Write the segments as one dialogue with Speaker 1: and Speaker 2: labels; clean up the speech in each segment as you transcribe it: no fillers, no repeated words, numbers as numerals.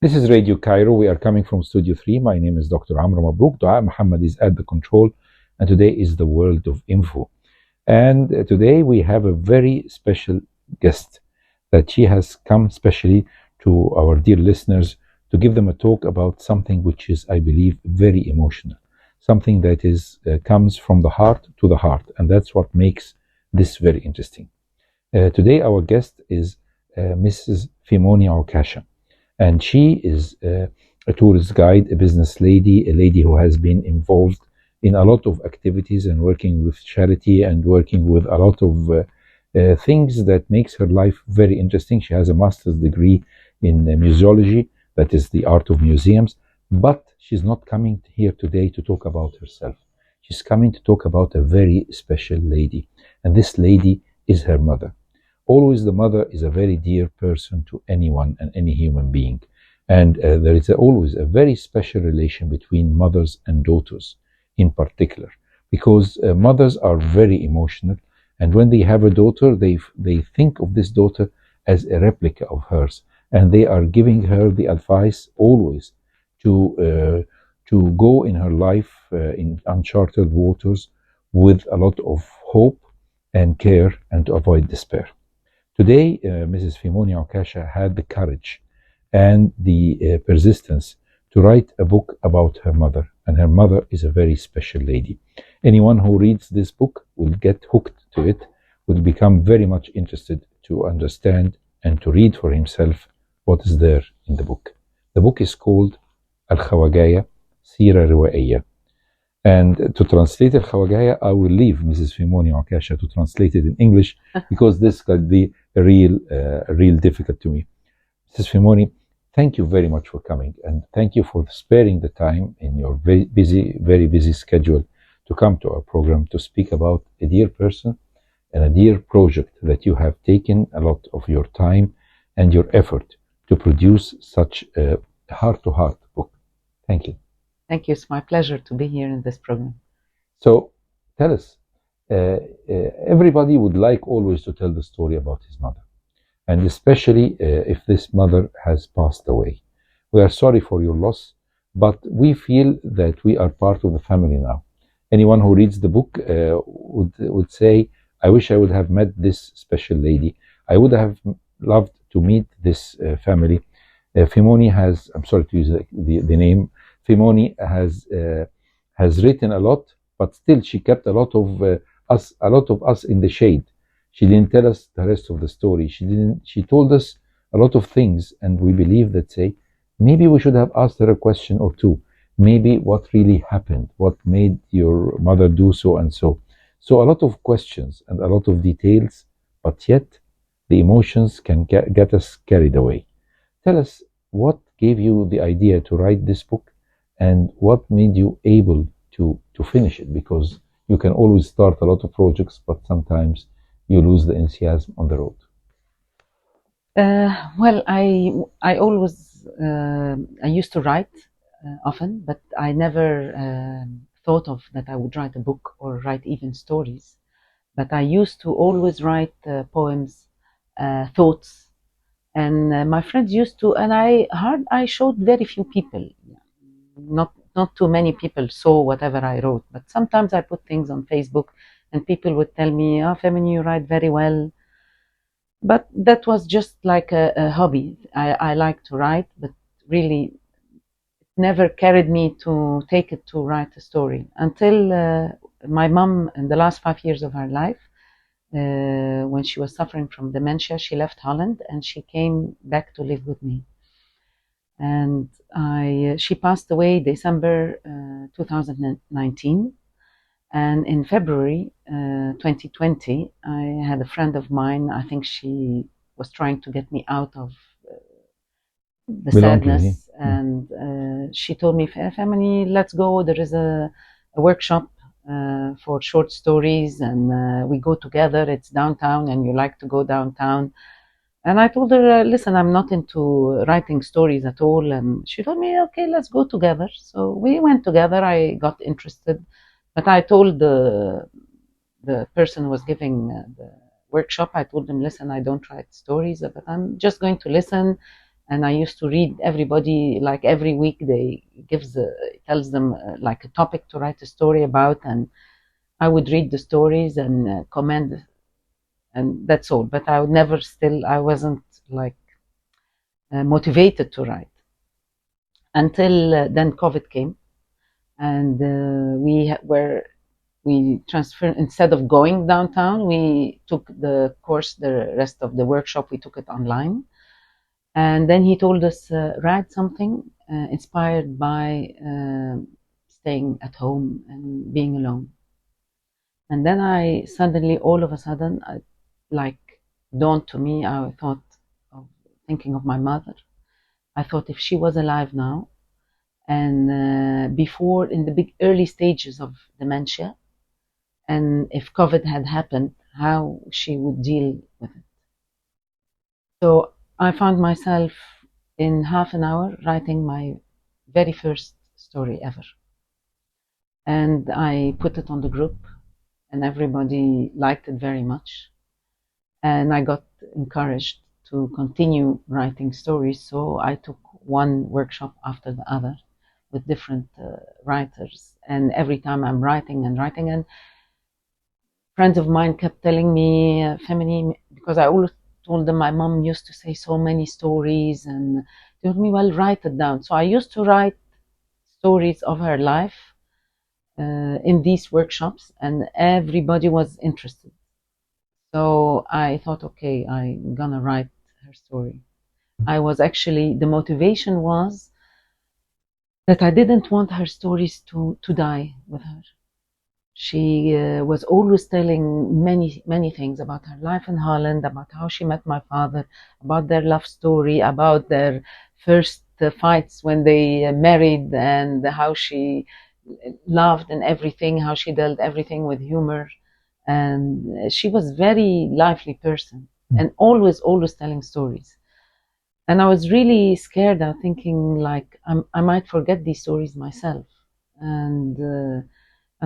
Speaker 1: This is Radio Cairo. We are coming from Studio 3. My name is Dr. Amr Mabrouk. Dua Muhammad is at the control, and today is the World of Info. And today we have a very special guest that she has come specially to our dear listeners to give them a talk about something which is, I believe, very emotional, something that is comes from the heart to the heart, and that's what makes this very interesting. Today our guest is Ms Femony Okasha. And she is a tourist guide, a business lady, a lady who has been involved in a lot of activities and working with charity and working with a lot of things that makes her life very interesting. She has a master's degree in museology, that is the art of museums, but she's not coming here today to talk about herself. She's coming to talk about a very special lady, and this lady is her mother. Always the mother is a very dear person to anyone and any human being. And there is always a very special relation between mothers and daughters in particular, because mothers are very emotional. And when they have a daughter, they think of this daughter as a replica of hers. And they are giving her the advice always to go in her life in uncharted waters with a lot of hope and care and to avoid despair. Today, Mrs. Femony Okasha had the courage and the persistence to write a book about her mother, and her mother is a very special lady. Anyone who reads this book will get hooked to it, will become very much interested to understand and to read for himself what is there in the book. The book is called Al-Khawagaya, Sira Riwaiya. And to translate Al-Khawagaya, I will leave Mrs. Femony Okasha to translate it in English, because this could be real difficult to me. Mrs. Femony, thank you very much for coming, and thank you for sparing the time in your very busy schedule to come to our program to speak about a dear person and a dear project that you have taken a lot of your time and your effort to produce such a heart-to-heart book. Thank you.
Speaker 2: Thank you. It's my pleasure to be here in this program.
Speaker 1: So, tell us, everybody would like always to tell the story about his mother, and especially if this mother has passed away. We are sorry for your loss, but we feel that we are part of the family now. Anyone who reads the book would say, I wish I would have met this special lady. I would have loved to meet this family. Femony has, I'm sorry to use the name, Femony has written a lot, but still she kept a lot of us in the shade. She didn't tell us the rest of the story. She told us a lot of things, and we believe that, say, maybe we should have asked her a question or two. Maybe what really happened, what made your mother do so and so. So a lot of questions and a lot of details, but yet the emotions can get us carried away. Tell us, what gave you the idea to write this book, and what made you able to finish it? Because you can always start a lot of projects, but sometimes you lose the enthusiasm on the road.
Speaker 2: Well, I always I used to write often, but I never thought of that I would write a book or write even stories. But I used to always write poems, thoughts, and my friends used to, and I showed very few people. Not too many people saw whatever I wrote, but sometimes I put things on Facebook and people would tell me, oh, Femony, you write very well. But that was just like a hobby. I like to write, but really it never carried me to take it to write a story until my mom, in the last 5 years of her life, when she was suffering from dementia, she left Holland and she came back to live with me. And she passed away December 2019, and in February 2020 I had a friend of mine. I think she was trying to get me out of the sadness, and she told me, Femony, let's go, there is a workshop for short stories, and we go together, it's downtown and you like to go downtown. And I told her, listen, I'm not into writing stories at all. And she told me, okay, let's go together. So we went together. I got interested. But I told the person who was giving the workshop, I told him, listen, I don't write stories, but I'm just going to listen And I used to read everybody, like every week they tells them like a topic to write a story about, and I would read the stories and comment, and that's all. But I wasn't like motivated to write until then COVID came, and we transferred, instead of going downtown, we took the course, the rest of the workshop, we took it online. And then he told us, write something inspired by staying at home and being alone. And then I suddenly, all of a sudden, like dawned to me, I thought of thinking of my mother. I thought if she was alive now, and before, in the big early stages of dementia, and if COVID had happened, how she would deal with it. So I found myself in half an hour writing my very first story ever. And I put it on the group, and everybody liked it very much. And I got encouraged to continue writing stories. So I took one workshop after the other with different writers. And every time I'm writing and writing, and friends of mine kept telling me, Femony, because I always told them my mom used to say so many stories, and they told me, well, write it down. So I used to write stories of her life in these workshops, and everybody was interested. So I thought, okay, I'm gonna write her story. The motivation was that I didn't want her stories to die with her. She was always telling many things about her life in Holland, about how she met my father, about their love story, about their first fights when they married, and how she laughed and everything, how she dealt everything with humor. And she was a very lively person, and always telling stories. And I was really scared. I was thinking, like, I might forget these stories myself. And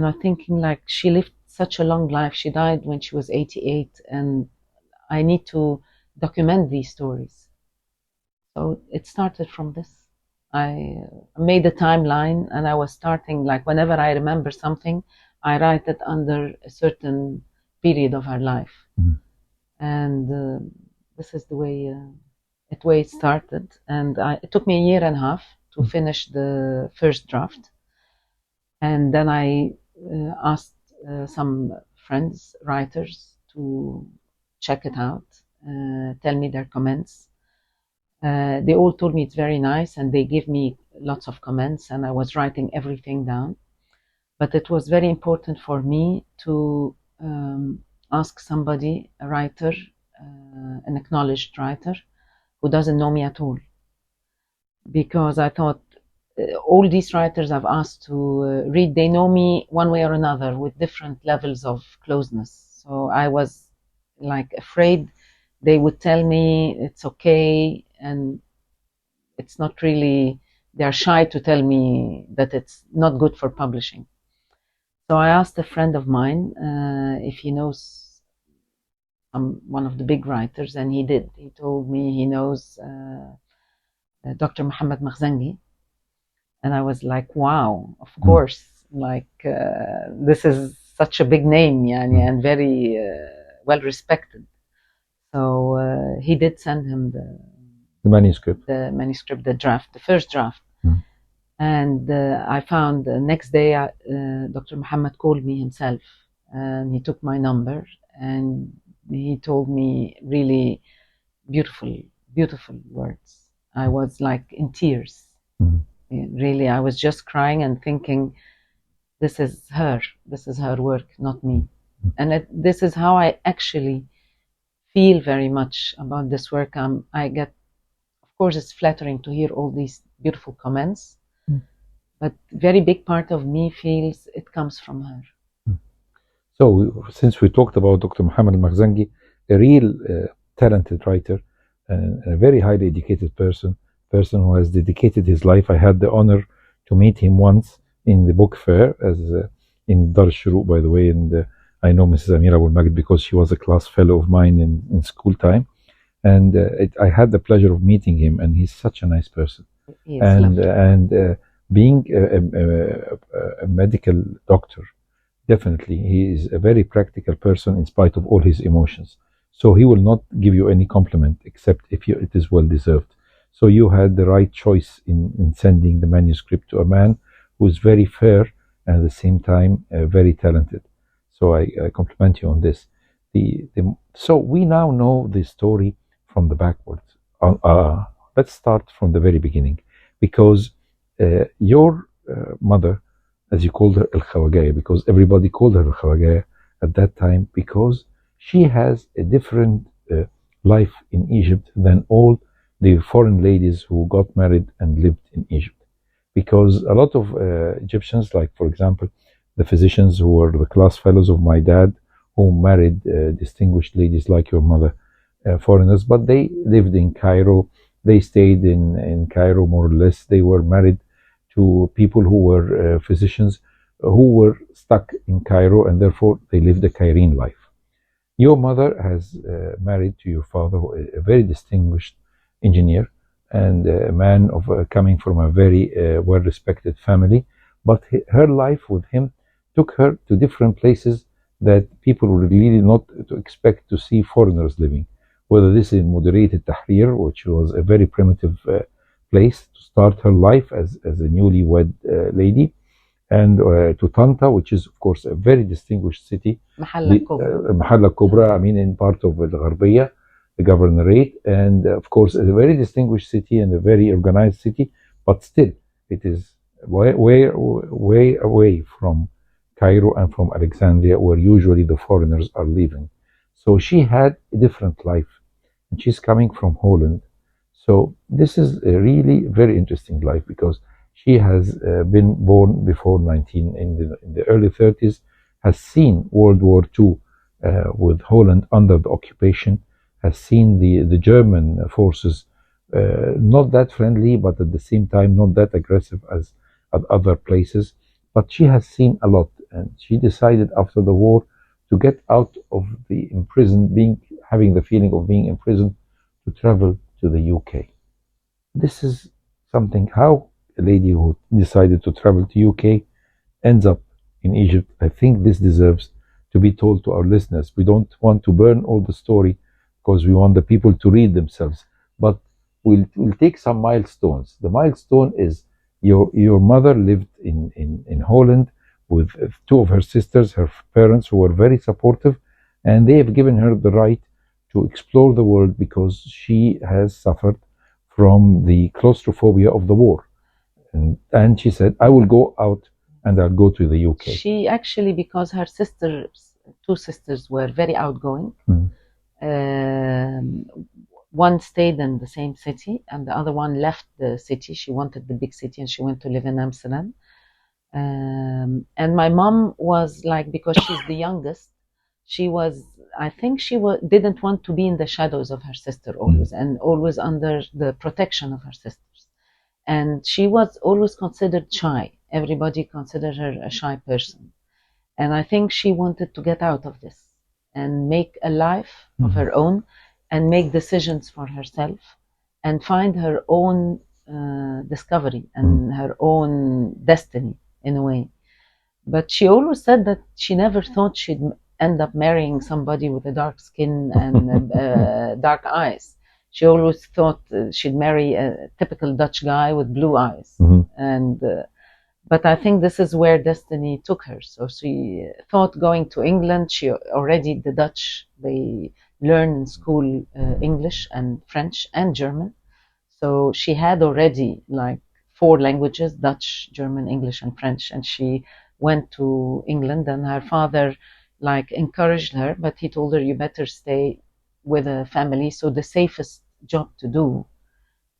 Speaker 2: I'm thinking, like, she lived such a long life. She died when she was 88, and I need to document these stories. So it started from this. I made a timeline, and I was starting, like, whenever I remember something, I write it under a certain period of her life. And this is the way it started. And it took me a year and a half to finish the first draft. And then I asked some friends, writers, to check it out, tell me their comments. They all told me it's very nice, and they give me lots of comments, and I was writing everything down. But it was very important for me to ask somebody, a writer, an acknowledged writer, who doesn't know me at all. Because I thought, all these writers I've asked to read, they know me one way or another with different levels of closeness. So I was like afraid they would tell me it's okay, and it's not really, they're shy to tell me that it's not good for publishing. So I asked a friend of mine if he knows one of the big writers, and he did. He told me he knows Dr. Mohammed Makhzangi. And I was like, wow, of course, like this is such a big name, yani, and very well respected. So he did send him the manuscript, the draft, the first draft. And I found the next day, Dr. Mohammed called me himself, and he took my number, and he told me really beautiful words. I was like in tears. Really, I was just crying and thinking, this is her work, not me. And this is how I actually feel very much about this work. I get, of course, it's flattering to hear all these beautiful comments, but very big part of me feels it comes from her.
Speaker 1: So since we talked about Dr. Mohammed Makhzangi, a real talented writer, a very highly educated person who has dedicated his life. I had the honor to meet him once in the book fair, as in Dar al-Shuruq, by the way, and I know Mrs. Amira Abul Magd because she was a class fellow of mine in school time. and I had the pleasure of meeting him, and he's such a nice person.
Speaker 2: Yes,
Speaker 1: And being a medical doctor, definitely he is a very practical person in spite of all his emotions. So he will not give you any compliment except if it is well deserved. So you had the right choice in sending the manuscript to a man who is very fair and at the same time very talented. So I compliment you on this. So we now know the story from the backwards. Let's start from the very beginning, because your mother, as you called her El Khawagaya, because everybody called her El Khawagaya at that time, because she has a different life in Egypt than all the foreign ladies who got married and lived in Egypt. Because a lot of Egyptians, like for example, the physicians who were the class fellows of my dad, who married distinguished ladies like your mother, foreigners, but they lived in Cairo. They stayed in Cairo more or less. They were married to people who were physicians who were stuck in Cairo, and therefore they lived a Cairene life. Your mother has married to your father, a very distinguished engineer and a man of coming from a very well-respected family, but her life with him took her to different places that people would really not to expect to see foreigners living, whether this is moderated Tahrir, which was a very primitive place to start her life as a newlywed lady, and to Tanta, which is of course a very distinguished city, Mahalla Kubra, I mean in part of the Gharbiya, the governorate, and of course a very distinguished city and a very organized city, but still it is way away from Cairo and from Alexandria, where usually the foreigners are living. So she had a different life, and she's coming from Holland. So this is a really very interesting life, because she has been born before in the early 30s, has seen World War II with Holland under the occupation, has seen the German forces not that friendly, but at the same time not that aggressive as at other places. But she has seen a lot, and she decided after the war to get out of the imprisoned, having the feeling of being imprisoned, to travel to the UK. This is something, how a lady who decided to travel to UK ends up in Egypt. I think this deserves to be told to our listeners. We don't want to burn all the story, because we want the people to read themselves, but we'll take some milestones. The milestone is your mother lived in Holland with two of her sisters, her parents, who were very supportive, and they have given her the right to explore the world, because she has suffered from the claustrophobia of the war. And she said, I will go out and I'll go to the UK.
Speaker 2: She actually, because her two sisters were very outgoing, one stayed in the same city and the other one left the city. She wanted the big city and she went to live in Amsterdam. And my mom was like, because she's the youngest, I think she didn't want to be in the shadows of her sister always, and always under the protection of her sisters. And she was always considered shy. Everybody considered her a shy person. And I think she wanted to get out of this and make a life of her own, and make decisions for herself, and find her own discovery and her own destiny in a way. But she always said that she never thought she'd end up marrying somebody with a dark skin and dark eyes. She always thought she'd marry a typical Dutch guy with blue eyes. And but I think this is where destiny took her. So she thought going to England, the Dutch, they learn in school English and French and German. So she had already like 4 languages, Dutch, German, English, and French. And she went to England, and her father like encouraged her, but he told her, you better stay with a family. So the safest job to do,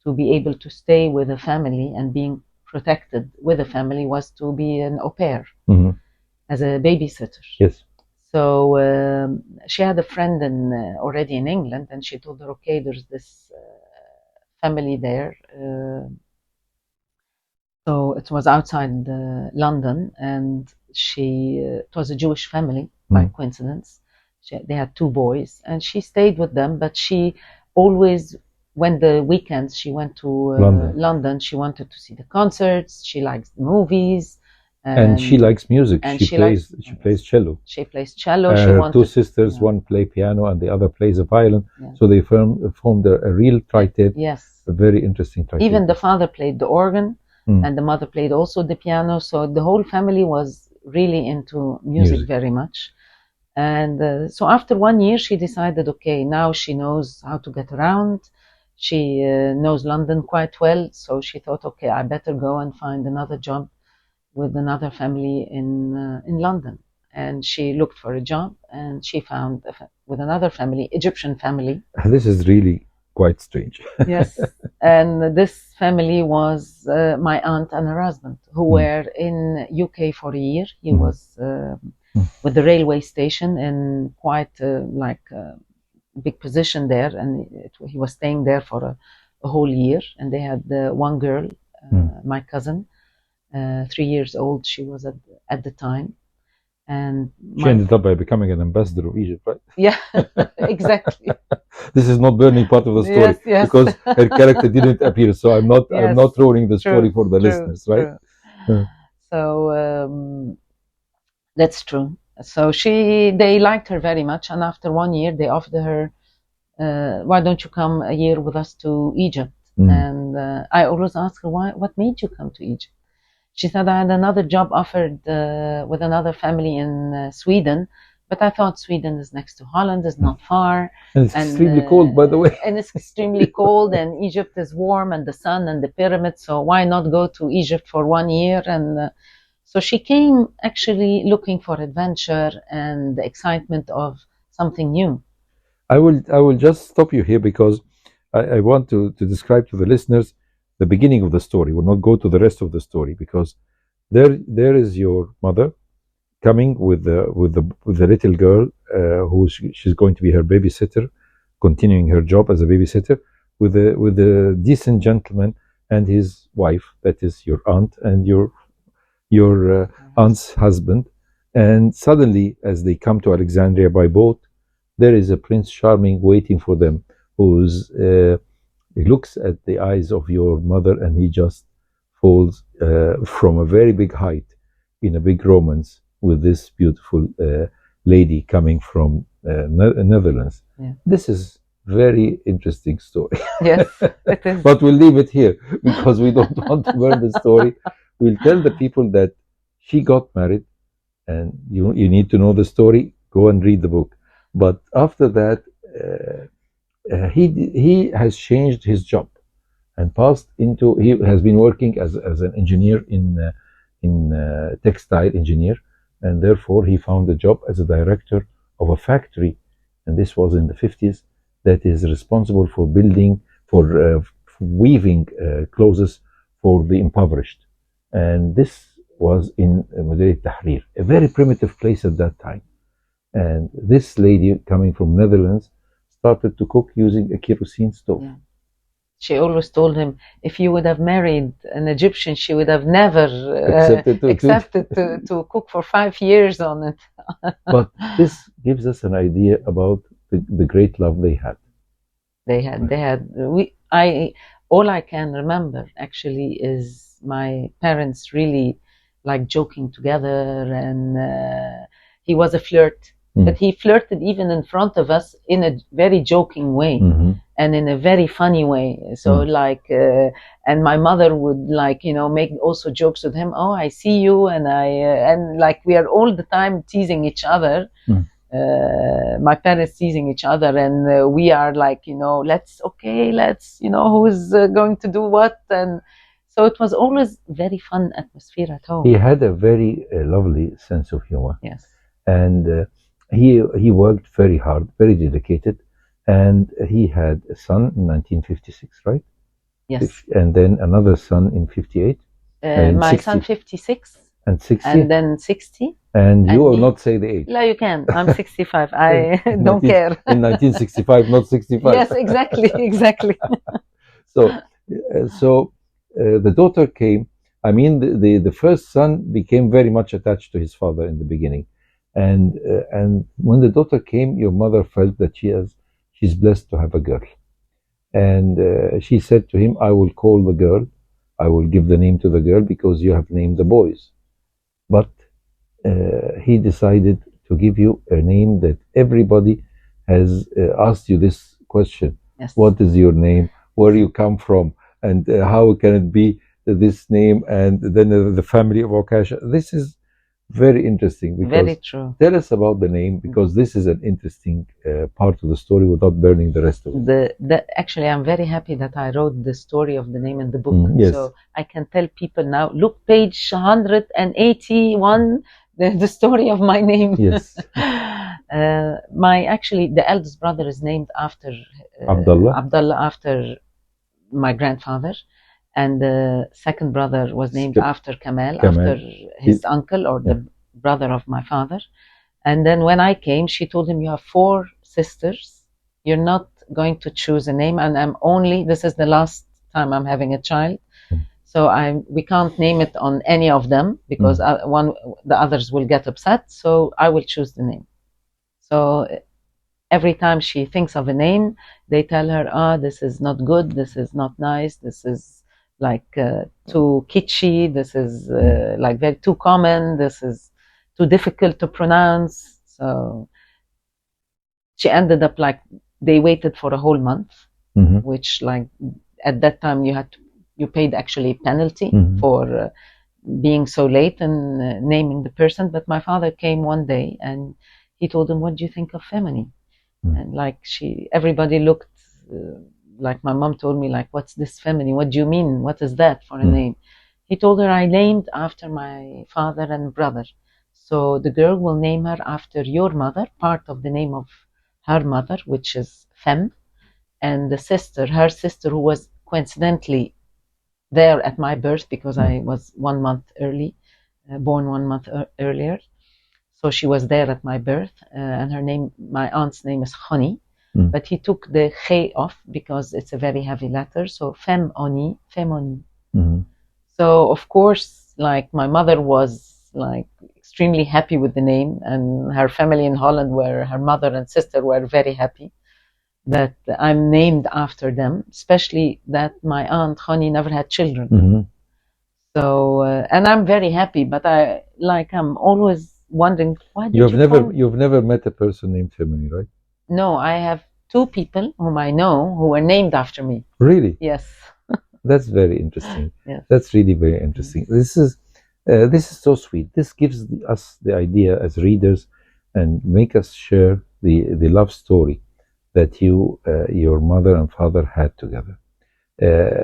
Speaker 2: to be able to stay with a family and being protected with a family, was to be an au pair, as a babysitter.
Speaker 1: Yes.
Speaker 2: So she had a friend already in England, and she told her, okay, there's this family there. So it was outside London, and it was a Jewish family by coincidence. They had 2 boys, and she stayed with them, but she always, when the weekends she went to London, she wanted to see the concerts. She likes the movies.
Speaker 1: And she likes music. She plays cello.
Speaker 2: She plays cello.
Speaker 1: Her two sisters, one play piano and the other plays a violin. Yeah. So they formed a real tritet.
Speaker 2: Yes.
Speaker 1: A very interesting tritet.
Speaker 2: Even the father played the organ, and the mother played also the piano. So the whole family was really into music. Very much. And so after 1 year, she decided, okay, now she knows how to get around. She knows London quite well. So she thought, okay, I better go and find another job with another family in London. And she looked for a job, and she found with another family, Egyptian family.
Speaker 1: This is really quite strange.
Speaker 2: Yes. And this family was my aunt and her husband, who were in UK for a year. He was with the railway station in quite like a big position there, and he was staying there for a whole year. And they had one girl, my cousin, 3 years old she was at the time. And
Speaker 1: she ended up by becoming an ambassador of Egypt, right?
Speaker 2: Yeah, exactly.
Speaker 1: This is not burning part of the story, yes. Because her character didn't appear, so I'm not ruining the story for the listeners, right?
Speaker 2: So that's true. So they liked her very much, and after 1 year they offered her, why don't you come a year with us to Egypt? And I always ask her, what made you come to Egypt? She said, I had another job offered with another family in Sweden, but I thought Sweden is next to Holland, is not far.
Speaker 1: And it's extremely cold, by the way.
Speaker 2: And it's extremely cold, and Egypt is warm, and the sun and the pyramids, so why not go to Egypt for 1 year? And so she came actually looking for adventure and the excitement of something new.
Speaker 1: I will just stop you here because I want to describe to the listeners the beginning of the story. We'll not go to the rest of the story because there is your mother coming with the little girl who she's going to be her babysitter, continuing her job as a babysitter, with a decent gentleman and his wife, that is your aunt and your aunt's husband. And suddenly, as they come to Alexandria by boat, there is a Prince Charming waiting for them, who's he looks at the eyes of your mother and he just falls from a very big height in a big romance with this beautiful lady coming from Netherlands. Yeah. This is very interesting story.
Speaker 2: Yes, it is.
Speaker 1: But we'll leave it here because we don't want to burn the story. We'll tell the people that she got married, and you need to know the story. Go and read the book. But after that, he has changed his job and passed into. He has been working as an engineer in textile engineer, and therefore he found a job as a director of a factory, and this was in the 50s. That is responsible for building, for weaving clothes for the impoverished, and this was in Madinat Tahrir, a very primitive place at that time. And this lady coming from Netherlands started to cook using a kerosene stove. Yeah.
Speaker 2: She always told him, if you would have married an Egyptian, she would have never accepted to cook for 5 years on it.
Speaker 1: But this gives us an idea about the great love they had. All I can remember actually is my parents really like joking together, and he was a flirt. But he flirted even in front of us in a very joking way, and in a very funny way. So and my mother would make also jokes with him. Oh, I see you, and like we are all the time teasing each other. My parents teasing each other, and we are like, let's who is going to do what, and so it was always very fun atmosphere at home. He had a very lovely sense of humor.
Speaker 2: Yes,
Speaker 1: and. He worked very hard, very dedicated, and he had a son in 1956, right?
Speaker 2: Yes.
Speaker 1: And then another son in 58.
Speaker 2: My 60. Son 56.
Speaker 1: And 60.
Speaker 2: And then 60.
Speaker 1: And you will not say the age.
Speaker 2: No, you can. I'm 65. I don't care.
Speaker 1: In 1965, not 65.
Speaker 2: Yes, exactly.
Speaker 1: So the daughter came. I mean, the first son became very much attached to his father in the beginning. And when the daughter came, your mother felt that she's blessed to have a girl. And she said to him, I will call the girl, I will give the name to the girl because you have named the boys. But he decided to give you a name that everybody has asked you this question.
Speaker 2: Yes.
Speaker 1: What is your name? Where you come from? And how can it be this name? And then the family of Okasha. This is very interesting. Because
Speaker 2: very true.
Speaker 1: Tell us about the name, because this is an interesting part of the story without burning the rest of it.
Speaker 2: Actually, I'm very happy that I wrote the story of the name in the book.
Speaker 1: Yes.
Speaker 2: So I can tell people now, look, page 181, the story of my name.
Speaker 1: Yes.
Speaker 2: Actually, the eldest brother is named after
Speaker 1: Abdullah,
Speaker 2: after my grandfather. And the second brother was named after Kamal, after his uncle or the brother of my father. And then when I came, she told him, you have 4 sisters. You're not going to choose a name. And this is the last time I'm having a child. So we can't name it on any of them because the others will get upset. So I will choose the name. So every time she thinks of a name, they tell her, this is not good. This is not nice. This is like too kitschy, this is like very too common, this is too difficult to pronounce. So she ended up like they waited for a whole month, which like at that time you paid actually penalty for being so late and naming the person. But my father came one day and he told him, what do you think of Femony? And like everybody looked like my mom told me, like, what's this Femony? What do you mean? What is that for a name? He told her, I named after my father and brother. So the girl will name her after your mother, part of the name of her mother, which is Fem, and her sister, who was coincidentally there at my birth because I was 1 month early, born 1 month earlier. So she was there at my birth, and my aunt's name is Khani. But he took the khe off because it's a very heavy letter. So Femony. So of course, like my mother was like extremely happy with the name, and her family in Holland, where her mother and sister were very happy that I'm named after them, especially that my aunt Khani never had children. So and I'm very happy, but I'm always wondering, why did
Speaker 1: you've never met a person named Femony, right?
Speaker 2: No, I have 2 people whom I know who were named after me.
Speaker 1: Really?
Speaker 2: Yes.
Speaker 1: That's very interesting.
Speaker 2: Yes.
Speaker 1: That's really very interesting. This is so sweet. This gives us the idea as readers and make us share the love story that your mother and father had together.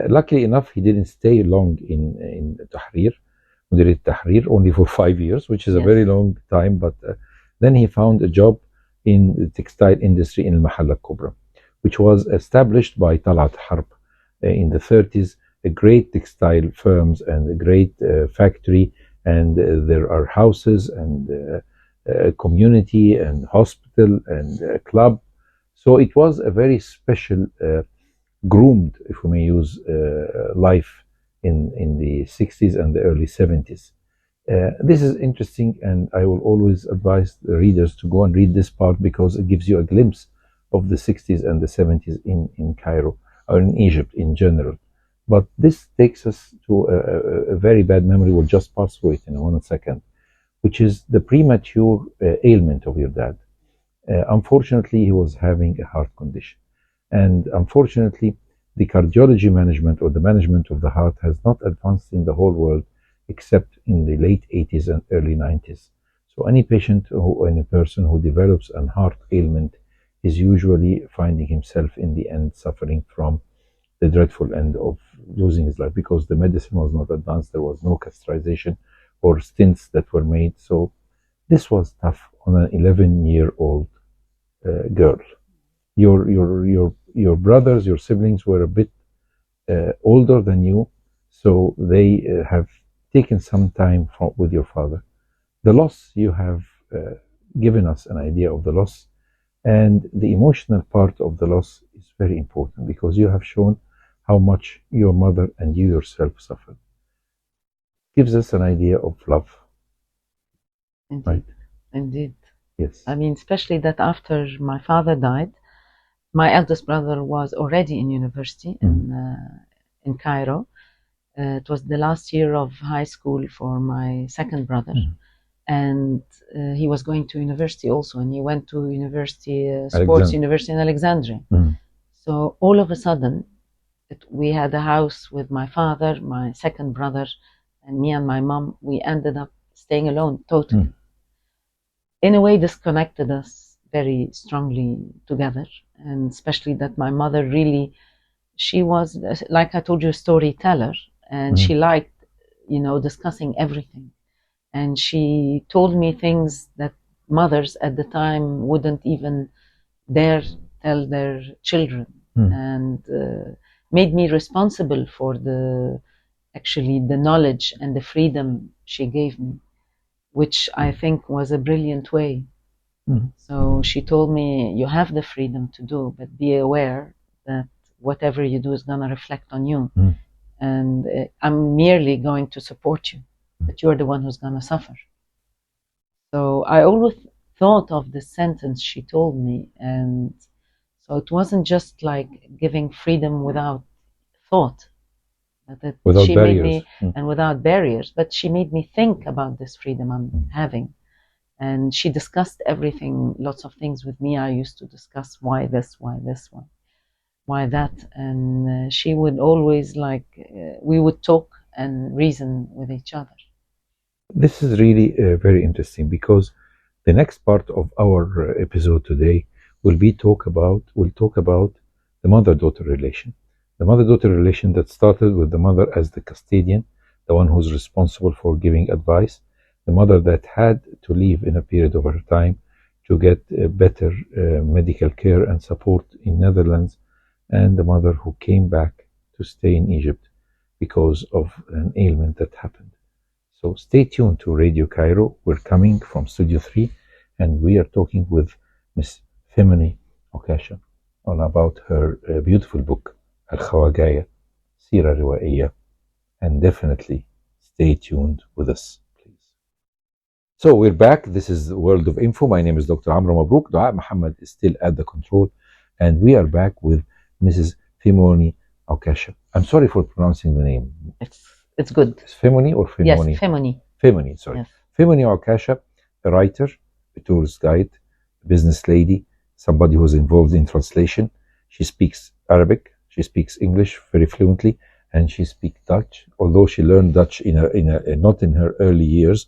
Speaker 1: Luckily enough, he didn't stay long in Tahrir, Mudir Tahrir, only for 5 years, which is a very long time. But then he found a job in the textile industry in Al-Mahalla Kubra, which was established by Talat Harb in the 30s, a great textile firms and a great factory, and there are houses and community and hospital and club. So it was a very special, groomed, if we may use, life in the 60s and the early 70s. This is interesting, and I will always advise the readers to go and read this part because it gives you a glimpse of the 60s and the 70s in Cairo, or in Egypt in general. But this takes us to a very bad memory. We'll just pass through it in 1 second, which is the premature ailment of your dad. Unfortunately, he was having a heart condition. And unfortunately, the cardiology management or the management of the heart has not advanced in the whole world except in the late 80s and early 90s. So any patient or any person who develops a heart ailment is usually finding himself in the end suffering from the dreadful end of losing his life, because the medicine was not advanced. There was no castration or stents that were made. So this was tough on an 11-year-old girl. Your brothers, your siblings were a bit older than you, so they have taken some time with your father. The loss, you have given us an idea of the loss, and the emotional part of the loss is very important because you have shown how much your mother and you yourself suffered. Gives us an idea of love.
Speaker 2: Indeed.
Speaker 1: Right?
Speaker 2: Indeed.
Speaker 1: Yes.
Speaker 2: I mean, especially that after my father died, My eldest brother was already in university in Cairo. It was the last year of high school for my second brother, and he was going to university also, and he went to university, sports university in Alexandria. So all of a sudden, we had a house with my father, my second brother, and me and my mom. We ended up staying alone totally. In a way, this connected us very strongly together, and especially that my mother really, she was, like I told you, a storyteller, and she liked, discussing everything. And she told me things that mothers at the time wouldn't even dare tell their children, and made me responsible for the knowledge and the freedom she gave me, which I think was a brilliant way. So she told me, you have the freedom to do, but be aware that whatever you do is going to reflect on you. And I'm merely going to support you, but you're the one who's going to suffer. So I always thought of the sentence she told me, and so it wasn't just like giving freedom without thought,
Speaker 1: without
Speaker 2: she
Speaker 1: barriers.
Speaker 2: Made me, and without barriers, but she made me think about this freedom I'm having. And she discussed everything, lots of things with me. I used to discuss why this, why that. And she would always we would talk and reason with each other.
Speaker 1: This is really very interesting, because the next part of our episode today will talk about the mother-daughter relation. The mother-daughter relation that started with the mother as the custodian, the one who's responsible for giving advice, the mother that had to leave in a period of her time to get better medical care and support in Netherlands, and the mother who came back to stay in Egypt because of an ailment that happened. So stay tuned to Radio Cairo. We're coming from Studio 3, and we are talking with Ms Femony Okasha about her beautiful book, الخواجاية, سيرة روائية, and definitely stay tuned with us. So we're back. This is the World of Info. My name is Dr. Amr Mabrouk. Dua Muhammad is still at the control, and we are back with Mrs. Femony Okasha. I'm sorry for pronouncing the name.
Speaker 2: It's good.
Speaker 1: It's Femony or Femony?
Speaker 2: Yes, Femony.
Speaker 1: Femony, sorry. Yes. Femony Okasha, a writer, a tourist guide, a business lady, somebody who's involved in translation. She speaks Arabic, she speaks English very fluently, and she speaks Dutch, although she learned Dutch not in her early years.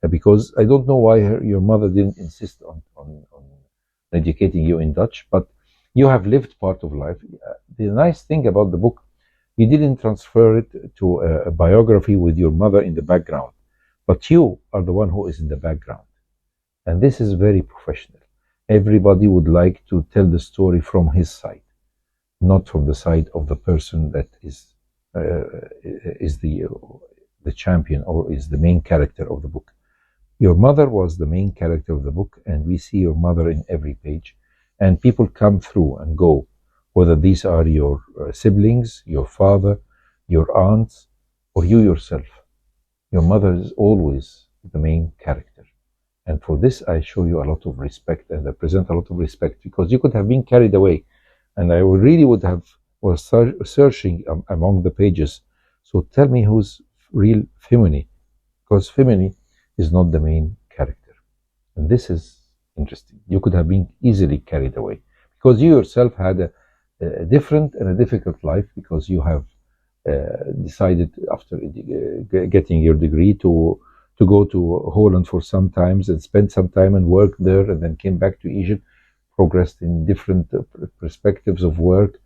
Speaker 1: Because I don't know why your mother didn't insist on educating you in Dutch, but you have lived part of life. The nice thing about the book, you didn't transfer it to a biography with your mother in the background, but you are the one who is in the background. And this is very professional. Everybody would like to tell the story from his side, not from the side of the person that is the champion or is the main character of the book. Your mother was the main character of the book, and we see your mother in every page. And people come through and go, whether these are your siblings, your father, your aunts, or you yourself. Your mother is always the main character. And for this, I show you a lot of respect, and I present a lot of respect, because you could have been carried away. And I really was searching among the pages. So tell me who's real Femony, because Femony is not the main character. And this is interesting. You could have been easily carried away, because you yourself had a different and a difficult life, because you have decided after getting your degree to go to Holland for some time and spend some time and work there, and then came back to Egypt, progressed in different perspectives of work,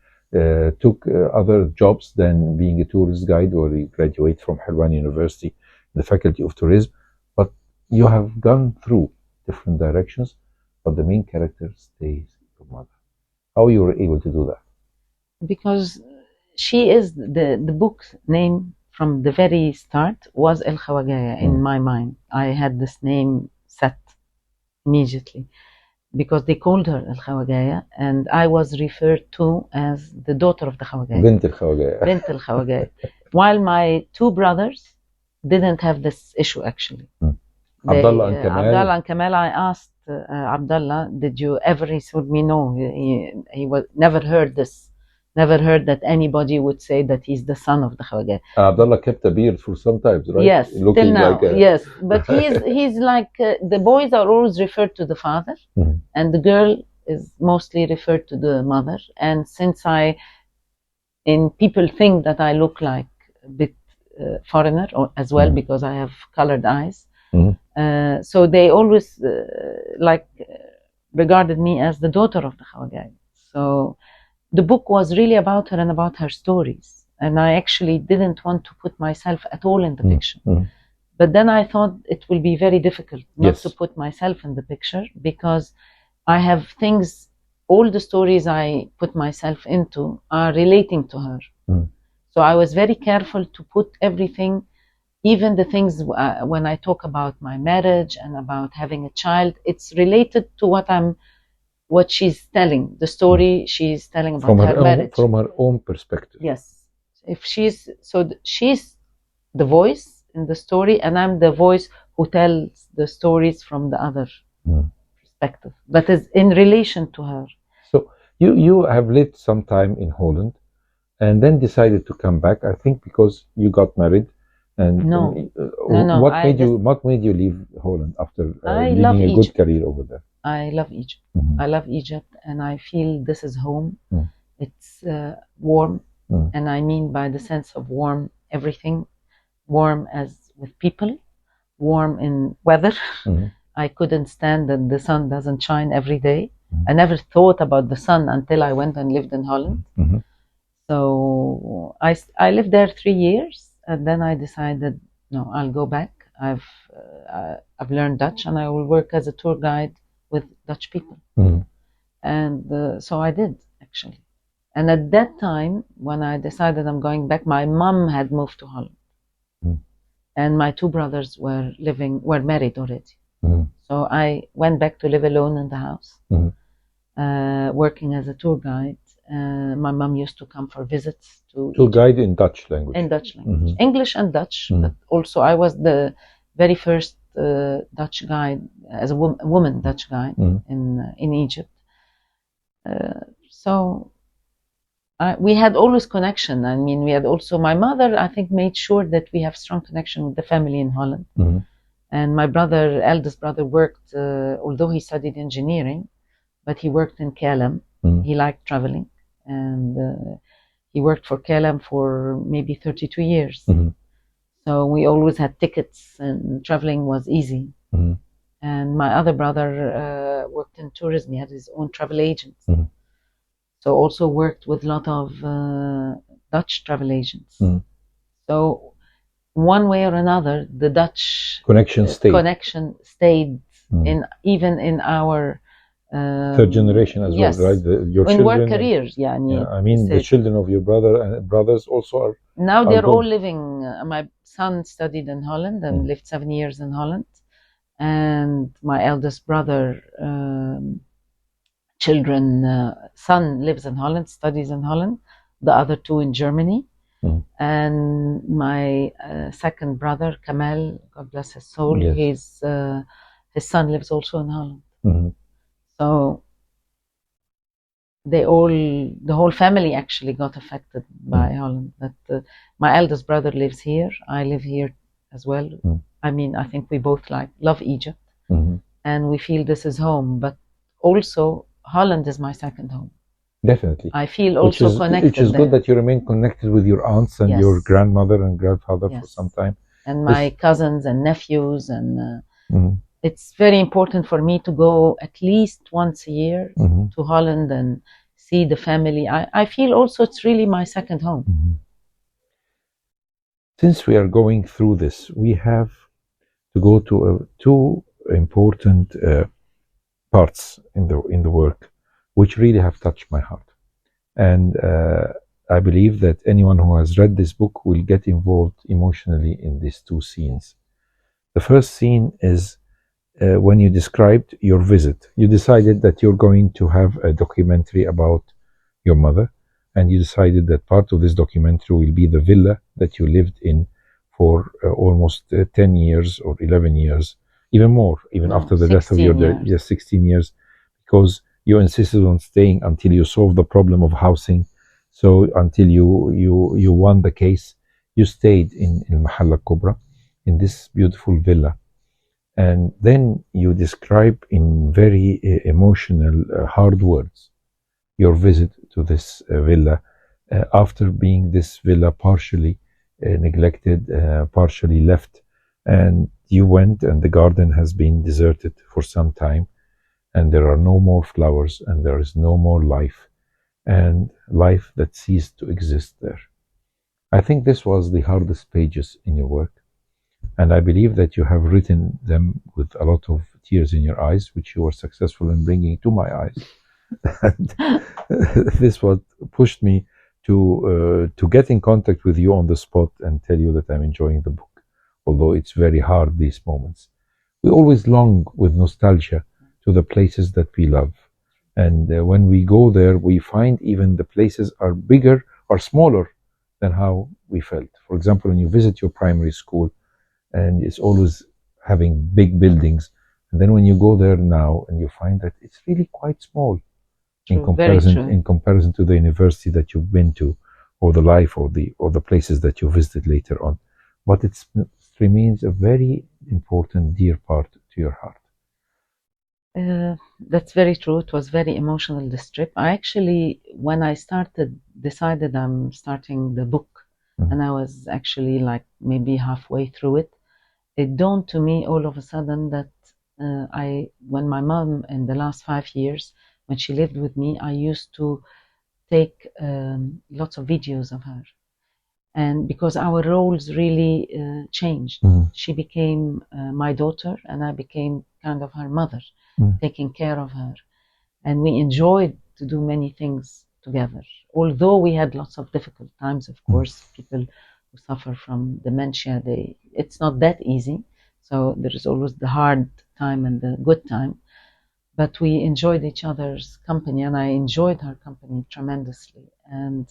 Speaker 1: took other jobs than being a tourist guide, or you graduate from Helwan University, the Faculty of Tourism. But you have gone through different directions, but the main character stays your mother. How you were able to do that?
Speaker 2: Because she is the book's name from the very start was El Khawagaya in my mind. I had this name set immediately because they called her El Khawagaya, and I was referred to as the daughter of the Khawagaya.
Speaker 1: Bint El Khawagaya.
Speaker 2: Bint El Khawagaya. While my two brothers didn't have this issue actually.
Speaker 1: Abdullah and
Speaker 2: Kamal, I asked Abdullah, did you ever? He told me no. He was never heard this. Never heard that anybody would say that he's the son of the Khawaja.
Speaker 1: Abdullah kept a beard for some time, right?
Speaker 2: Yes,
Speaker 1: looking
Speaker 2: till now.
Speaker 1: like a...
Speaker 2: Yes, but he's like the boys are always referred to the father, and the girl is mostly referred to the mother. And since people think that I look like a bit foreigner as well because I have colored eyes, so they always regarded me as the daughter of the Khawaja. So the book was really about her and about her stories. And I actually didn't want to put myself at all in the picture. But then I thought it will be very difficult not to put myself in the picture, because I have things, all the stories I put myself into are relating to her. So I was very careful to put everything, even the things when I talk about my marriage and about having a child, it's related to what she's telling, the story she's telling about her marriage.
Speaker 1: From her own perspective.
Speaker 2: Yes. If she's the voice in the story, and I'm the voice who tells the stories from the other perspective, but is in relation to her.
Speaker 1: So you have lived some time in Holland and then decided to come back, I think because you got married. And
Speaker 2: no.
Speaker 1: What made you leave Holland after leading a good career over there?
Speaker 2: I love Egypt. I love Egypt, and I feel this is home. It's warm, and I mean by the sense of warm, everything. Warm as with people, warm in weather. I couldn't stand that the sun doesn't shine every day. I never thought about the sun until I went and lived in Holland. So I lived there 3 years, and then I decided, no, I'll go back. I've learned Dutch, and I will work as a tour guide with Dutch people. And so I did, actually. And at that time, when I decided I'm going back, my mom had moved to Holland. And my 2 brothers were married already. So I went back to live alone in the house, working as a tour guide. My mom used to come for visits to
Speaker 1: tour guide in Dutch language.
Speaker 2: In Dutch language, English and Dutch. But also, I was the very first Dutch guide, as a woman Dutch guide in Egypt. So we had always connection. I mean, we had also, my mother, I think, made sure that we have strong connection with the family in Holland. And my eldest brother worked, although he studied engineering, but he worked in KLM. He liked traveling, and he worked for KLM for maybe 32 years. So we always had tickets, and traveling was easy. And my other brother worked in tourism. He had his own travel agents. So also worked with a lot of Dutch travel agents. So one way or another, the Dutch connection stayed even in our
Speaker 1: third generation as well, right? Your
Speaker 2: in
Speaker 1: children,
Speaker 2: work careers,
Speaker 1: I mean, the children of your brothers also are
Speaker 2: now they're all living. My son studied in Holland and lived 7 years in Holland, and my eldest brother son lives in Holland, studies in Holland, the other 2 in Germany. And my second brother, Kamal, God bless his soul, his son lives also in Holland. So the whole family actually got affected by Holland. But my eldest brother lives here. I live here as well. I mean, I think we both love Egypt, and we feel this is home. But also, Holland is my second home.
Speaker 1: Definitely.
Speaker 2: I feel also connected.
Speaker 1: Which is good that you remain connected with your aunts and your grandmother and grandfather for some time.
Speaker 2: And my cousins and nephews. And it's very important for me to go at least once a year to Holland and see the family. I feel also it's really my second home.
Speaker 1: Since we are going through this, we have to go to 2 important parts in the work, which really have touched my heart. And I believe that anyone who has read this book will get involved emotionally in these 2 scenes. The first scene is when you described your visit. You decided that you're going to have a documentary about your mother, and you decided that part of this documentary will be the villa that you lived in for almost 10 years or 11 years Even more, even
Speaker 2: No,
Speaker 1: after the death of your
Speaker 2: 16 years.
Speaker 1: yes, 16 years, because you insisted on staying until you solved the problem of housing. So until you won the case, you stayed in Mahalla Kubra, in this beautiful villa. And then you describe in very emotional, hard words your visit to this villa after being this villa partially neglected, partially left. And you went, and the garden has been deserted for some time, and there are no more flowers, and there is no more life, and life that ceased to exist there. I think this was the hardest pages in your work, and I believe that you have written them with a lot of tears in your eyes, which you were successful in bringing to my eyes. And this what pushed me to get in contact with you on the spot and tell you that I'm enjoying the book, although it's very hard these moments. We always long with nostalgia to the places that we love, and when we go there, we find even the places are bigger or smaller than how we felt. For example, when you visit your primary school, and it's always having big buildings, and then when you go there now and you find that it's really quite small in comparison to the university that you've been to, or the life, or the places that you visited later on. But it remains a very important, dear part to your heart.
Speaker 2: That's very true. It was very emotional, this trip. I actually, when I decided I'm starting the book, and I was actually like maybe halfway through it, it dawned to me all of a sudden that when my mom in the last 5 years, when she lived with me, I used to take lots of videos of her. And because our roles really changed, she became my daughter, and I became kind of her mother, taking care of her. And we enjoyed to do many things together. Although we had lots of difficult times, of course, people who suffer from dementia, it's not that easy. So there is always the hard time and the good time. But we enjoyed each other's company, and I enjoyed her company tremendously. And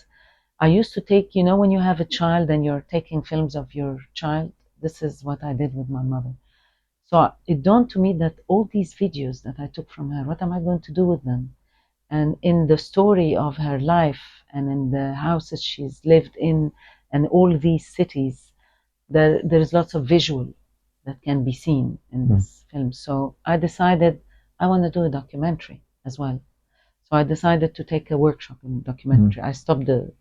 Speaker 2: I used to take, when you have a child and you're taking films of your child, this is what I did with my mother. So it dawned to me that all these videos that I took from her, what am I going to do with them? And in the story of her life, and in the houses she's lived in, and all these cities, there's lots of visual that can be seen in this film. So I decided I want to do a documentary as well. So I decided to take a workshop in documentary. I stopped the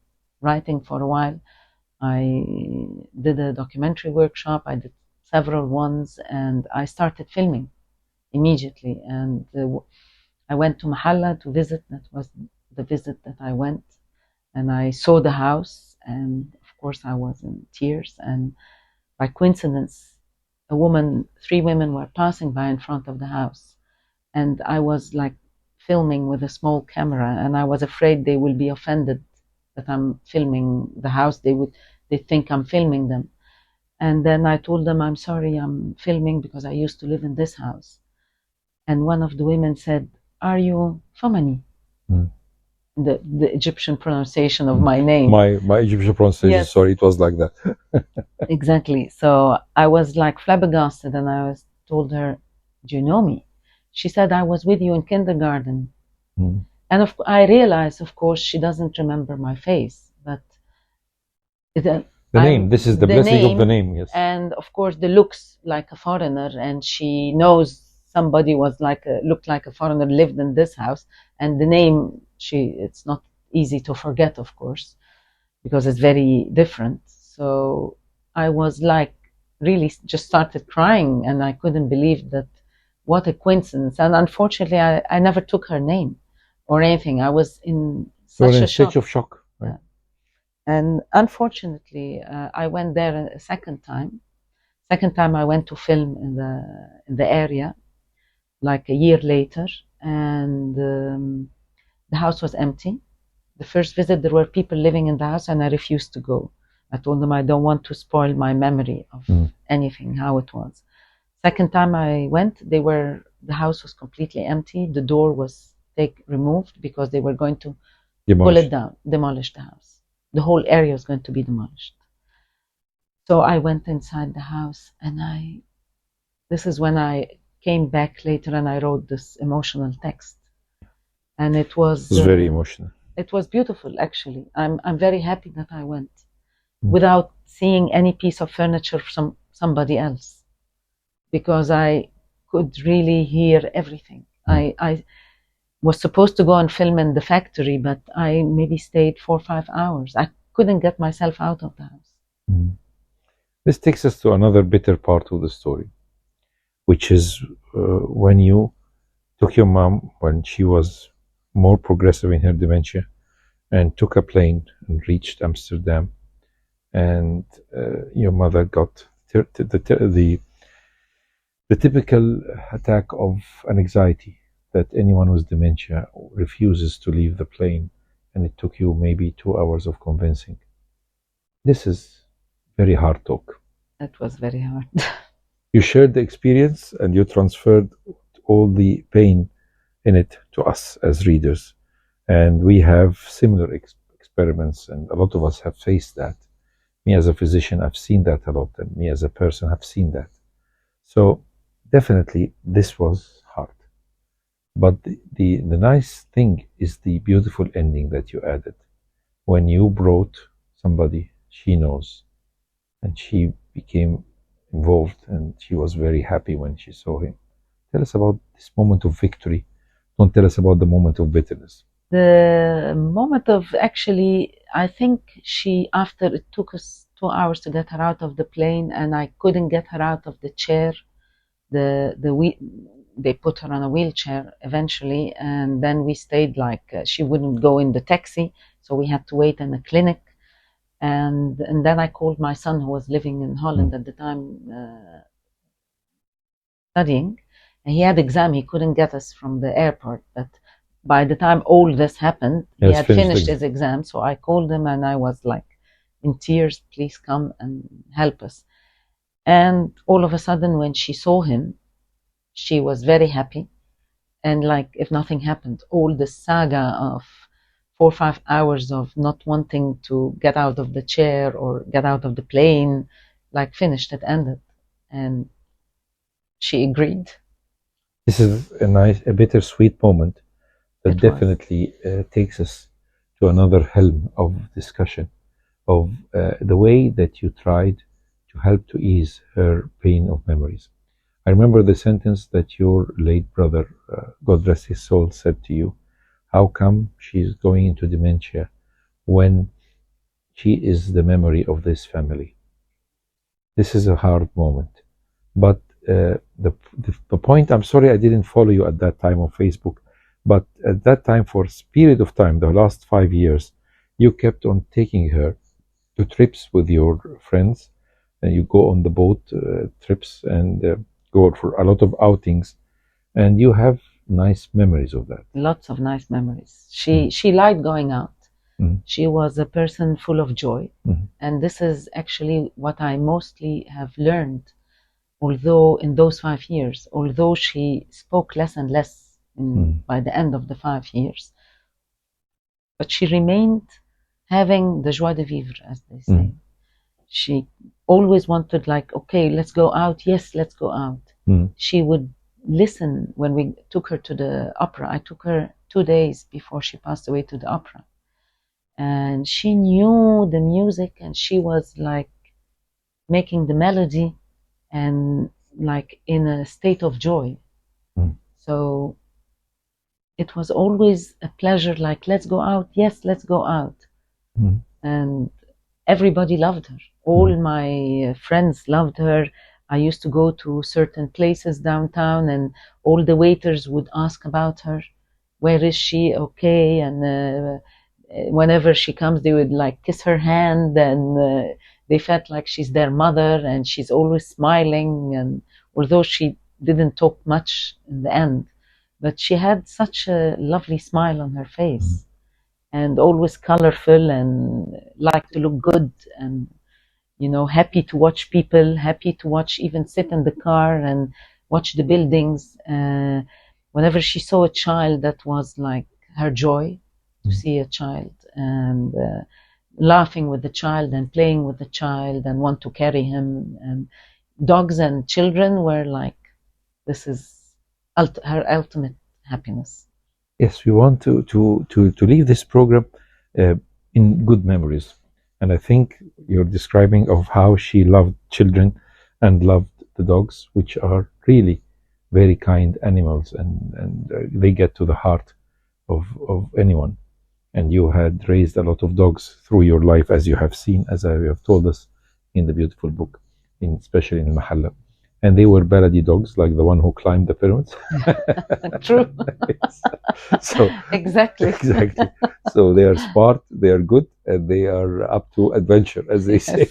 Speaker 2: writing for a while. I did a documentary workshop. I did several ones, and I started filming immediately. And I went to Mahalla to visit. That was the visit that I went, and I saw the house, and of course I was in tears. And by coincidence, 3 women were passing by in front of the house, and I was like filming with a small camera, and I was afraid they will be offended that I'm filming the house. They think I'm filming them. And then I told them, I'm sorry, I'm filming because I used to live in this house. And one of the women said, are you Femony? The Egyptian pronunciation of my name.
Speaker 1: My Egyptian pronunciation, yes. Sorry, it was like that.
Speaker 2: Exactly. So I was like flabbergasted, and I told her, do you know me? She said, I was with you in kindergarten. And I realized, of course, she doesn't remember my face, but
Speaker 1: the name. This is the blessing of the name, yes.
Speaker 2: And of course, the looks like a foreigner, and she knows somebody looked like a foreigner, lived in this house, and the name, it's not easy to forget, of course, because it's very different. So I was like really just started crying, and I couldn't believe that. What a coincidence. And unfortunately, I never took her name or anything. I was in such a
Speaker 1: state of shock. Right?
Speaker 2: And unfortunately, I went there a second time. Second time I went to film in the area, like a year later, and the house was empty. The first visit, there were people living in the house, and I refused to go. I told them I don't want to spoil my memory of anything, how it was. Second time I went, the house was completely empty. The door was removed because they were going to pull it down, demolish the house. The whole area was going to be demolished. So I went inside the house, and this is when I came back later and I wrote this emotional text. And it was
Speaker 1: very emotional.
Speaker 2: It was beautiful, actually. I'm very happy that I went without seeing any piece of furniture from somebody else, because I could really hear everything. I was supposed to go and film in the factory, but I maybe stayed 4 or 5 hours. I couldn't get myself out of the house.
Speaker 1: This takes us to another bitter part of the story, which is when you took your mom when she was more progressive in her dementia and took a plane and reached Amsterdam, and your mother got the typical attack of an anxiety that anyone with dementia refuses to leave the plane, and it took you maybe 2 hours of convincing. This is very hard talk.
Speaker 2: It was very hard.
Speaker 1: You shared the experience and you transferred all the pain in it to us as readers, and we have similar experiments, and a lot of us have faced that. Me as a physician, I've seen that a lot, and me as a person, have seen that. So definitely this was hard, but the nice thing is the beautiful ending that you added when you brought somebody she knows, and she became involved, and she was very happy when she saw him. Tell us about this moment of victory. Don't tell us about the moment of bitterness.
Speaker 2: The moment of, actually, I think after it took us 2 hours to get her out of the plane, and I couldn't get her out of the chair. They put her on a wheelchair eventually, and then we stayed she wouldn't go in the taxi, so we had to wait in a clinic. And then I called my son, who was living in Holland at the time, studying. And he had exam. He couldn't get us from the airport, but by the time all this happened, he had finished his exam. So I called him and I was like in tears, please come and help us. And all of a sudden, when she saw him, she was very happy. And like if nothing happened, all the saga of 4 or 5 hours of not wanting to get out of the chair or get out of the plane, like finished, it ended. And she agreed.
Speaker 1: This is a bittersweet moment that definitely takes us to another helm of discussion of the way that you tried to help to ease her pain of memories. I remember the sentence that your late brother, God rest his soul, said to you: how come she's going into dementia when she is the memory of this family? This is a hard moment, but the point, I'm sorry I didn't follow you at that time on Facebook, but at that time, for a period of time, the last 5 years, you kept on taking her to trips with your friends, and you go on the boat trips and go for a lot of outings, and you have nice memories of that.
Speaker 2: Lots of nice memories. She liked going out. She was a person full of joy, and this is actually what I mostly have learned. Although in those 5 years, although she spoke less and less by the end of the 5 years, but she remained having the joie de vivre, as they say. She always wanted, like, okay, let's go out. Yes, let's go out. She would listen when we took her to the opera. I took her 2 days before she passed away to the opera. And she knew the music, and she was like making the melody and like in a state of joy. So it was always a pleasure, like, let's go out. Yes, let's go out. And everybody loved her. All my friends loved her. I used to go to certain places downtown, and all the waiters would ask about her. Where is she? Okay. And whenever she comes, they would like kiss her hand, and they felt like she's their mother, and she's always smiling. And although she didn't talk much in the end, but she had such a lovely smile on her face, and always colorful, and like to look good, and happy to watch people, happy to watch, even sit in the car and watch the buildings. Whenever she saw a child, that was like her joy, to see a child, and laughing with the child and playing with the child and want to carry him. And dogs and children were like this is her ultimate happiness.
Speaker 1: Yes, we want to leave this program in good memories. And I think you're describing of how she loved children and loved the dogs, which are really very kind animals, and they get to the heart of anyone. And you had raised a lot of dogs through your life, as you have seen, as you have told us in the beautiful book, especially in Mahalla. And they were baladi dogs, like the one who climbed the pyramids.
Speaker 2: True.
Speaker 1: So
Speaker 2: exactly.
Speaker 1: So they are smart, they are good, and they are up to adventure, as they say.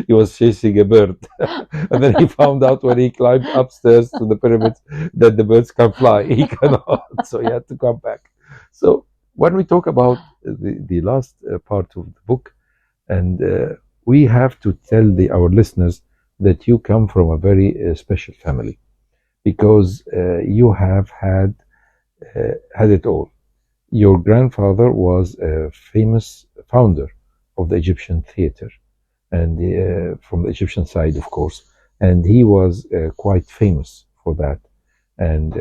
Speaker 1: He was chasing a bird, and then he found out when he climbed upstairs to the pyramids that the birds can fly. He cannot, so he had to come back. So when we talk about the last part of the book, and we have to tell our listeners that you come from a very special family, because you have had it all. Your grandfather was a famous founder of the Egyptian theater, and from the Egyptian side, of course, and he was quite famous for that. And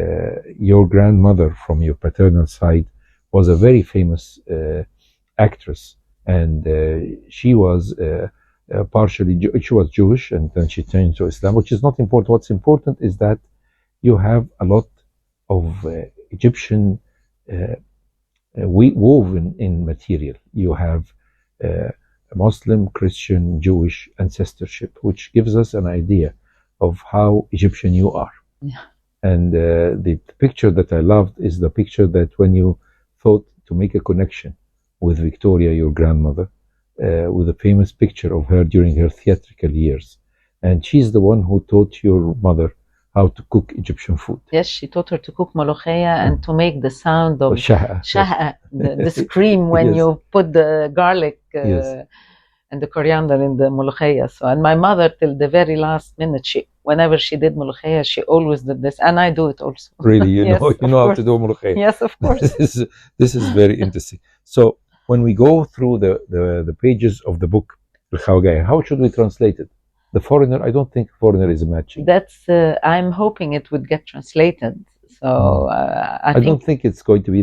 Speaker 1: your grandmother from your paternal side was a very famous actress, and she was she was Jewish, and then she turned to Islam, which is not important. What's important is that you have a lot of Egyptian woven in material. You have Muslim, Christian, Jewish ancestorship, which gives us an idea of how Egyptian you are.
Speaker 2: Yeah.
Speaker 1: And the picture that I loved is the picture that when you thought to make a connection with Victoria, your grandmother, with a famous picture of her during her theatrical years. And she's the one who taught your mother how to cook Egyptian food.
Speaker 2: Yes, she taught her to cook molokhaya and to make the sound of shaha, the scream when
Speaker 1: yes.
Speaker 2: you put the garlic
Speaker 1: yes.
Speaker 2: and the coriander in the molokhaya. So, and my mother, till the very last minute, whenever she did molokhaya, she always did this, and I do it also.
Speaker 1: Really, you
Speaker 2: yes,
Speaker 1: know how to do molokhaya.
Speaker 2: Yes, of course.
Speaker 1: This is very interesting. So when we go through the pages of the book, Al-Khawagaya, how should we translate it? The foreigner, I don't think foreigner is matching.
Speaker 2: That's I'm hoping it would get translated. So
Speaker 1: I don't think it's going to be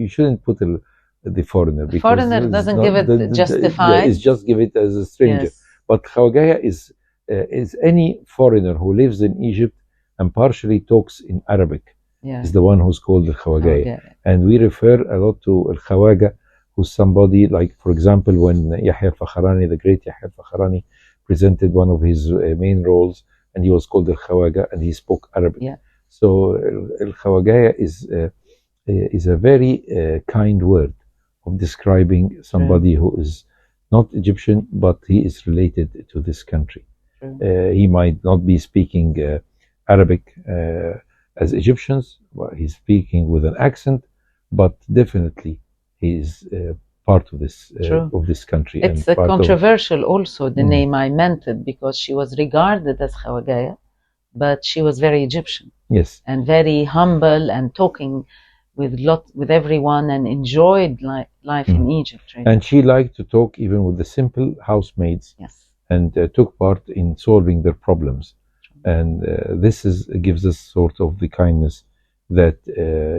Speaker 1: you shouldn't put the foreigner, because
Speaker 2: foreigner doesn't give it justified.
Speaker 1: It's just give it as a stranger.
Speaker 2: Yes.
Speaker 1: But Khawagaya is any foreigner who lives in Egypt and partially talks in Arabic.
Speaker 2: Yeah.
Speaker 1: Is the one who's called the Khawagaya. And we refer a lot to Al-Khawaga, who's somebody like, for example, when Yahya al-Fakhrani, the great Yahya al-Fakhrani, presented one of his main roles, and he was called Al-Khawaga, and he spoke Arabic.
Speaker 2: Yeah.
Speaker 1: So Al-Khawagaya is a very kind word of describing somebody who is not Egyptian, but he is related to this country. He might not be speaking Arabic as Egyptians, well, he's speaking with an accent, but definitely he is part of this country.
Speaker 2: It's controversial also, the name. I meant it because she was regarded as Khawagaya, but she was very Egyptian.
Speaker 1: Yes.
Speaker 2: And very humble and talking with everyone and enjoyed life in Egypt. Really.
Speaker 1: And she liked to talk even with the simple housemaids.
Speaker 2: Yes.
Speaker 1: And took part in solving their problems. And this gives us sort of the kindness that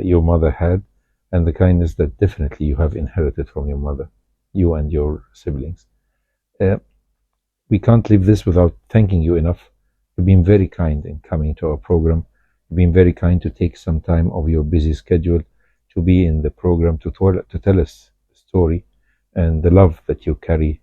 Speaker 1: your mother had, and the kindness that definitely you have inherited from your mother, you and your siblings. We can't leave this without thanking you enough. You've been very kind in coming to our program. You've been very kind to take some time of your busy schedule to be in the program, to tell us the story and the love that you carry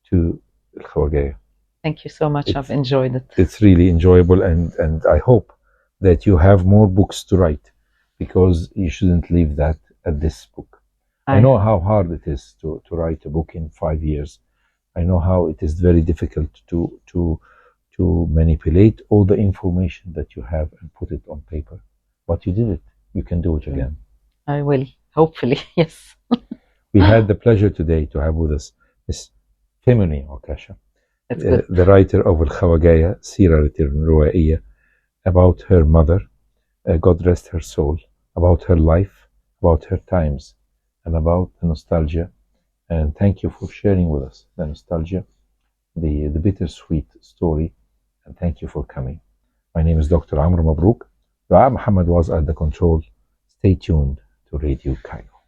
Speaker 1: to Khawagaya.
Speaker 2: Thank you so much. I've enjoyed it.
Speaker 1: It's really enjoyable, and I hope that you have more books to write, because you shouldn't leave that at this book. I know how hard it is to write a book in 5 years. I know how it is very difficult to manipulate all the information that you have and put it on paper. But you did it. You can do it again.
Speaker 2: I will, hopefully, yes.
Speaker 1: We had the pleasure today to have with us Ms Femony Okasha, the writer of Al-Khawagaya, Sira al-Ruwaiya, about her mother, God rest her soul, about her life, about her times, and about the nostalgia. And thank you for sharing with us the nostalgia, the bittersweet story, and thank you for coming. My name is Dr. Amr Mabrouk. Dua Muhammad was at the control. Stay tuned to Radio Cairo.